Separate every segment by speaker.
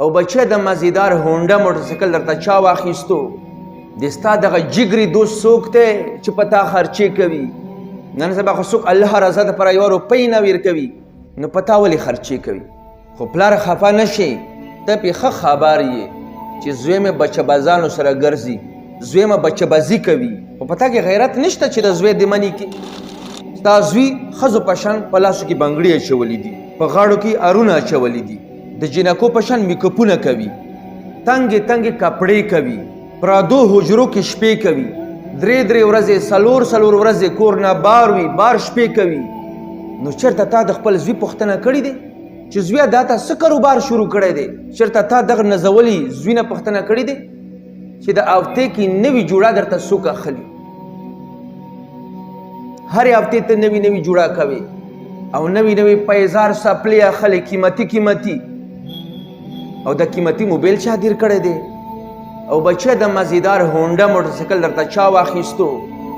Speaker 1: او بچه د مزیدار هونډه موټرسایکل درته چا واخیستو د ستا دغه جګري دوست څوک دی چې په تا خرچې کوي نن سبا خو څوک الله رضا دپاره یوه روپۍ نه ورکوي نو په تا ولې خرچې کوي خو پلار خفه نه شي ته پې ښه خبر یې چې زوی مې بچه بازانو سره ګرځي زوی مې بچه بازي کوي خو په تا کې غیرت نشته چې د زوی د مني کې ستا زوی ښځو په شان په لاسو کې بنګړي اچولي دي په غاړو کې ارونه اچولي دي د جنکو په شان میکپونه کوي تنګې تنګې کپړې کوي پرادو حجرو کې شپې کوي درې ورځې څلور ورځې کور نه بار وي بار شپې کوي نو چېرته تا د خپل زوی پوښتنه کړې دی چې زویه دا تا څه کاروبار شروع کړی دی چېرته تا دغه نزولي زوی نه پوښتنه کړې دی چې د هفتې کې نوي جوړه درته څوک اخلي هرې هفتې ته نوي جوړه کوي او نوي پیزار سپلې اخلي قیمتي او د قیمتي موبایل چا دیر کړی دی او بچه د مزیدار هونډه موټرسایکل درته چا واخیستو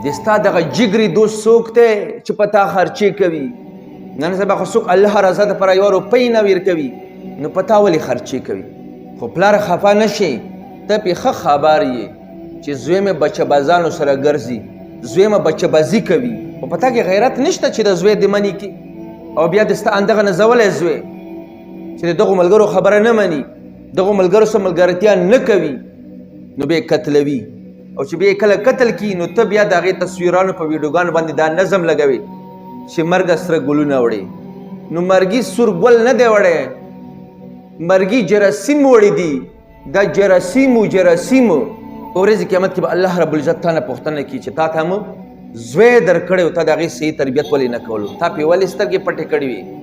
Speaker 1: د ستا دغه جګري دوست څوک دی چې په تا خرچې کوي نن سبا خو څوک الله رضا دپاره یوه روپۍ نه ورکوي نو په تا ولې خرچې کوي خو پلار خفه نه شي ته پې ښه خبر یې چې زوی مې بچه بازانو سره ګرځي زوی مې بچه بازي کوي خو په تا کې غیرت نشته چې د زوی د مني کې او بیا د ستا اندغه نزولی زوی چې د دغو ملګرو خبره نه مني دغو ملګرو سره ملګرتیا نه کوي نو بیا قتلوي او چې بیا کله قتل کي نو ته بیا د هغې تصویرانو په ویډیوګانو باندې دا نظم لګوي چې مرګه سره ګلونه وړي نو مرګي سور ګل نه دی وړی مرګي جراثیم وړي دي دا جراثیمو په ورځې قیامت کې به الله رب العزت تا نه پوښتنه کوي چې تا ته هم زوی درکړی و تا د هغې صحیح تربیت ولې نه کولو تا پې ولې سترګې پټې کړې وې